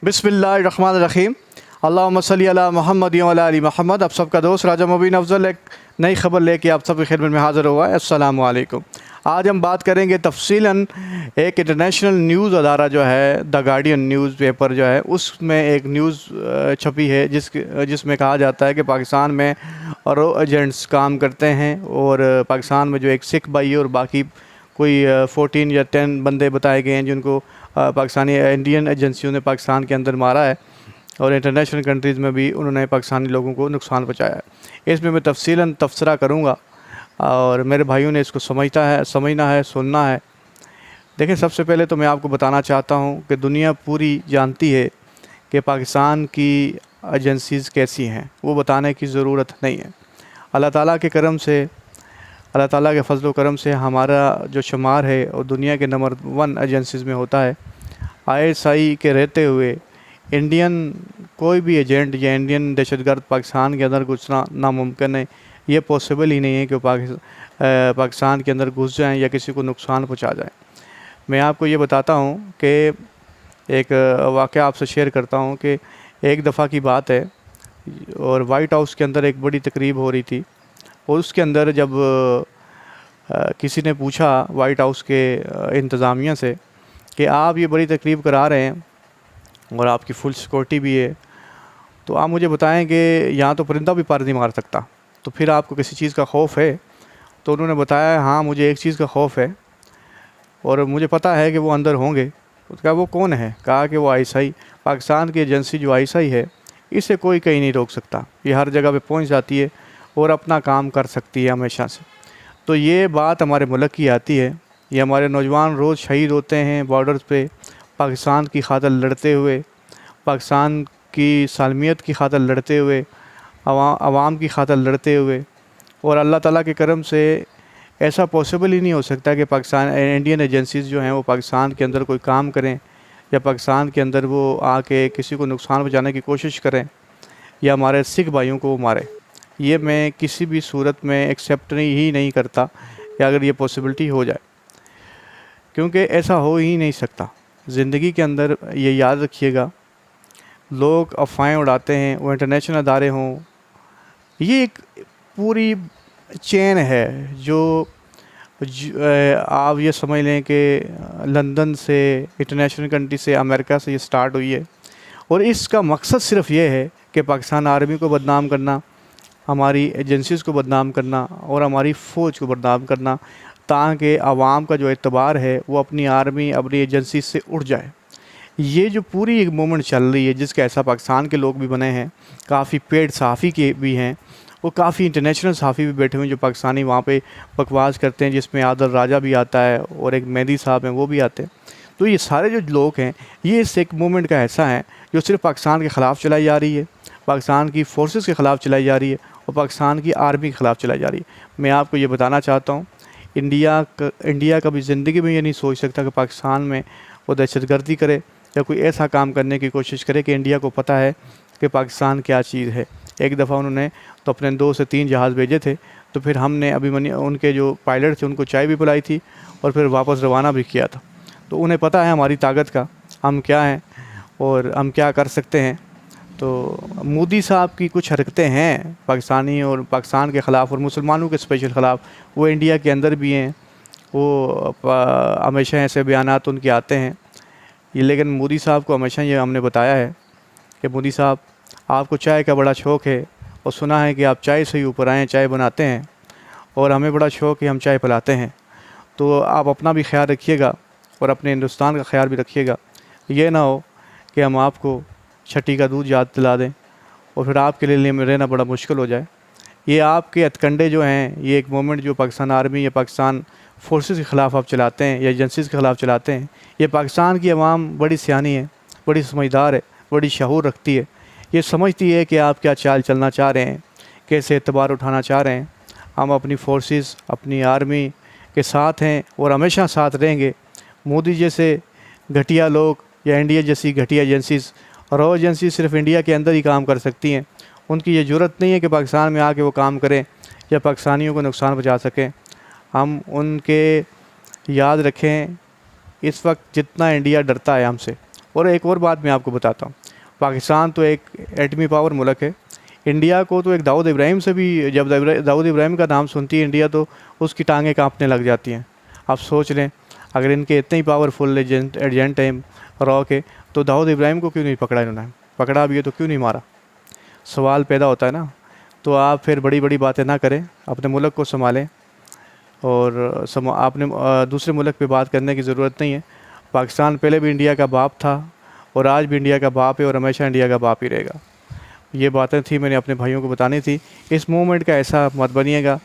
बिस्मिल्लाहिर्रहमानिर्रहीम। अल्लाहुम्मा सल्ली अला मुहम्मद व अला आलि मुहम्मद। आप सबका दोस्त राजा मुबीन अफजल एक नई खबर लेके आप सबकी खिदमत में हाज़िर हुआ है। अस्सलामु अलैकुम। आज हम बात करेंगे तफसीलन एक इंटरनेशनल न्यूज़ अदारा जो है द गार्डियन न्यूज़ पेपर जो है उसमें एक न्यूज़ छपी है जिसमें कहा जाता है कि पाकिस्तान में रो एजेंट्स काम करते हैं और पाकिस्तान में जो एक सिख भाई है और बाकी कोई 14 या 10 बंदे बताए गए हैं जिनको पाकिस्तानी इंडियन एजेंसियों ने पाकिस्तान के अंदर मारा है और इंटरनेशनल कंट्रीज़ में भी उन्होंने पाकिस्तानी लोगों को नुकसान पहुँचाया है। इसमें मैं तफसीलन तबसरा करूँगा और मेरे भाइयों ने इसको समझना है, सुनना है। देखें, सबसे पहले तो मैं आपको बताना चाहता हूँ कि दुनिया पूरी जानती है कि पाकिस्तान की एजेंसीज़ कैसी हैं, वो बताने की ज़रूरत नहीं है। अल्लाह ताला के करम से, अल्लाह ताला के फजल व करम से हमारा जो शुमार है और दुनिया के नंबर 1 एजेंसीज़ में होता है। ISI के रहते हुए इंडियन कोई भी एजेंट या इंडियन दहशतगर्द पाकिस्तान के अंदर घुसना नामुमकिन है। ये पॉसिबल ही नहीं है कि पाकिस्तान के अंदर घुस जाएं या किसी को नुकसान पहुंचा जाए। मैं आपको ये बताता हूं कि एक वाक़या आपसे शेयर करता हूं कि एक दफ़ा की बात है और वाइट हाउस के अंदर एक बड़ी तकरीब हो रही थी और उसके अंदर जब किसी ने पूछा वाइट हाउस के इंतज़ामिया से कि आप ये बड़ी तकरीब करा रहे हैं और आपकी फुल सिक्योरिटी भी है, तो आप मुझे बताएं कि यहाँ तो परिंदा भी पर नहीं मार सकता, तो फिर आपको किसी चीज़ का खौफ है? तो उन्होंने बताया, हाँ मुझे एक चीज़ का खौफ है और मुझे पता है कि वो अंदर होंगे। तो कहा वो कौन है? कहा कि वो ISI, पाकिस्तान की एजेंसी जो ISI है, इसे कोई कहीं नहीं रोक सकता। ये हर जगह पे पहुंच जाती है और अपना काम कर सकती है हमेशा से। तो ये बात हमारे मुल्क की आती है। ये हमारे नौजवान रोज़ शहीद होते हैं बॉर्डर्स पे, पाकिस्तान की खातिर लड़ते हुए, पाकिस्तान की सालमियत की खातिर लड़ते हुए, आवाम की खातिर लड़ते हुए। और अल्लाह ताला के करम से ऐसा पॉसिबल ही नहीं हो सकता कि पाकिस्तान इंडियन एजेंसीज़ जो हैं वो पाकिस्तान के अंदर कोई काम करें या पाकिस्तान के अंदर वो आके किसी को नुकसान पहुँचाने की कोशिश करें या हमारे सिख भाइयों को वो मारे। ये मैं किसी भी सूरत में एक्सेप्ट ही नहीं करता कि अगर ये पॉसिबिलिटी हो जाए, क्योंकि ऐसा हो ही नहीं सकता। ज़िंदगी के अंदर ये याद रखिएगा, लोग अफवाहें उड़ाते हैं, वो इंटरनेशनल अदारे हों, ये एक पूरी चेन है जो आप ये समझ लें कि लंदन से, इंटरनेशनल कंट्री से, अमेरिका से ये स्टार्ट हुई है और इसका मकसद सिर्फ ये है कि पाकिस्तान आर्मी को बदनाम करना, हमारी एजेंसीज़ को बदनाम करना और हमारी फ़ौज को बदनाम करना, ताकि आवाम का जो एतबार है वो अपनी आर्मी, अपनी एजेंसी से उठ जाए। ये जो पूरी एक मूवमेंट चल रही है जिसका ऐसा पाकिस्तान के लोग भी बने हैं, काफ़ी पेड सहाफ़ी के भी हैं और काफ़ी इंटरनेशनल सहाफ़ी भी बैठे हुए हैं जो पाकिस्तानी वहाँ पे बकवास करते हैं, जिसमें आदिल राजा भी आता है और एक मेहदी साहब हैं वो भी आते हैं। तो ये सारे जो लोग हैं ये इस एक मूवमेंट का हिस्सा हैं जो सिर्फ पाकिस्तान के ख़िलाफ़ चलाई जा रही है, पाकिस्तान की फ़ोर्सेस के ख़िलाफ़ चलाई जा रही है और पाकिस्तान की आर्मी के ख़िलाफ़ चलाई जा रही है। मैं आपको ये बताना चाहता हूँ, इंडिया कभी ज़िंदगी में ये नहीं सोच सकता कि पाकिस्तान में वो दहशतगर्दी करे या कोई ऐसा काम करने की कोशिश करे कि इंडिया को पता है कि पाकिस्तान क्या चीज़ है। एक दफ़ा उन्होंने तो अपने 2 से 3 जहाज़ भेजे थे, तो फिर हमने उनके जो पायलट थे उनको चाय भी पिलाई थी और फिर वापस रवाना भी किया था। तो उन्हें पता है हमारी ताकत का, हम क्या हैं और हम क्या कर सकते हैं। तो मोदी साहब की कुछ हरकतें हैं पाकिस्तानी और पाकिस्तान के ख़िलाफ़ और मुसलमानों के स्पेशल ख़िलाफ़, वो इंडिया के अंदर भी हैं, वो हमेशा ऐसे बयानात उनके आते हैं। ये लेकिन मोदी साहब को हमेशा ये हमने बताया है कि मोदी साहब, आपको चाय का बड़ा शौक़ है और सुना है कि आप चाय से ही ऊपर आए, चाय बनाते हैं और हमें बड़ा शौक़ है, हम चाय पिलाते हैं। तो आप अपना भी ख्याल रखिएगा और अपने हिंदुस्तान का ख्याल भी रखिएगा। ये ना हो कि हम आपको छठी का दूध याद दिला दें और फिर आपके लिए रहना बड़ा मुश्किल हो जाए। ये आपके हथकंडे जो हैं, ये एक मूवमेंट जो पाकिस्तान आर्मी या पाकिस्तान फोर्सेस के ख़िलाफ़ आप चलाते हैं या एजेंसीज़ के ख़िलाफ़ चलाते हैं, ये पाकिस्तान की आवाम बड़ी सियानी है, बड़ी समझदार है, बड़ी शऊर रखती है। ये समझती है कि आप क्या चाल चलना चाह रहे हैं, कैसे एतबार उठाना चाह रहे हैं। हम अपनी फोर्सेस, अपनी आर्मी के साथ हैं और हमेशा साथ रहेंगे। मोदी जैसे घटिया लोग या इंडिया जैसी घटिया एजेंसीज़, रॉ एजेंसी सिर्फ इंडिया के अंदर ही काम कर सकती हैं। उनकी ये ज़रूरत नहीं है कि पाकिस्तान में आके वो काम करें या पाकिस्तानियों को नुकसान पहुँचा सकें। हम उनके याद रखें, इस वक्त जितना इंडिया डरता है हमसे और एक और बात मैं आपको बताता हूँ, पाकिस्तान तो एक एटमी पावर मुल्क है। इंडिया को तो एक दाऊद इब्राहिम से भी, जब दाऊद इब्राहिम का नाम सुनती है इंडिया तो उसकी टांगें कांपने लग जाती हैं। आप सोच लें, अगर इनके इतने ही पावरफुल एजेंट हैं रॉ के, तो दाऊद इब्राहिम को क्यों नहीं पकड़ा इन्होंने? पकड़ा भी है तो क्यों नहीं मारा? सवाल पैदा होता है ना। तो आप फिर बड़ी बड़ी बातें ना करें, अपने मुल्क को संभालें, और आपने दूसरे मुल्क पे बात करने की ज़रूरत नहीं है। पाकिस्तान पहले भी इंडिया का बाप था और आज भी इंडिया का बाप है और हमेशा इंडिया का बाप ही रहेगा। ये बातें थी, मैंने अपने भाइयों को बतानी थी। इस मूवमेंट का ऐसा मत बनिएगा।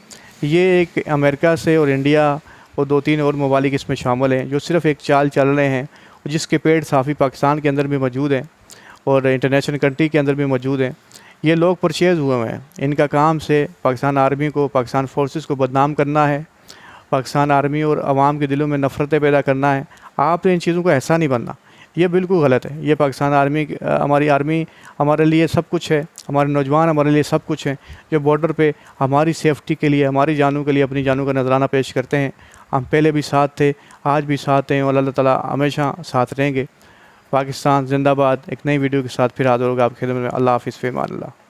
ये एक अमेरिका से और इंडिया और 2-3 और ममालिक इसमें शामिल हैं जो सिर्फ़ एक चाल चल रहे हैं, जिसके पेड़ साफ़ी पाकिस्तान के अंदर भी मौजूद हैं और इंटरनेशनल कंट्री के अंदर भी मौजूद हैं। ये लोग परचेज़ हुए हैं, इनका काम से पाकिस्तान आर्मी को, पाकिस्तान फोर्सेस को बदनाम करना है, पाकिस्तान आर्मी और आवाम के दिलों में नफ़रतें पैदा करना है। आपने इन चीज़ों का ऐसा नहीं बनना, ये बिल्कुल गलत है। ये पाकिस्तान आर्मी, हमारी आर्मी हमारे लिए सब कुछ है, हमारे नौजवान हमारे लिए सब कुछ हैं, जो बॉर्डर पे हमारी सेफ्टी के लिए, हमारी जानों के लिए अपनी जानों का नजराना पेश करते हैं। हम पहले भी साथ थे, आज भी साथ हैं और अल्लाह ताला हमेशा साथ रहेंगे। पाकिस्तान जिंदाबाद। एक नई वीडियो के साथ फिर हाज़िर होगा आपकी खिदमत में। अल्लाह हाफ़िज़, फ़ी अमान अल्लाह।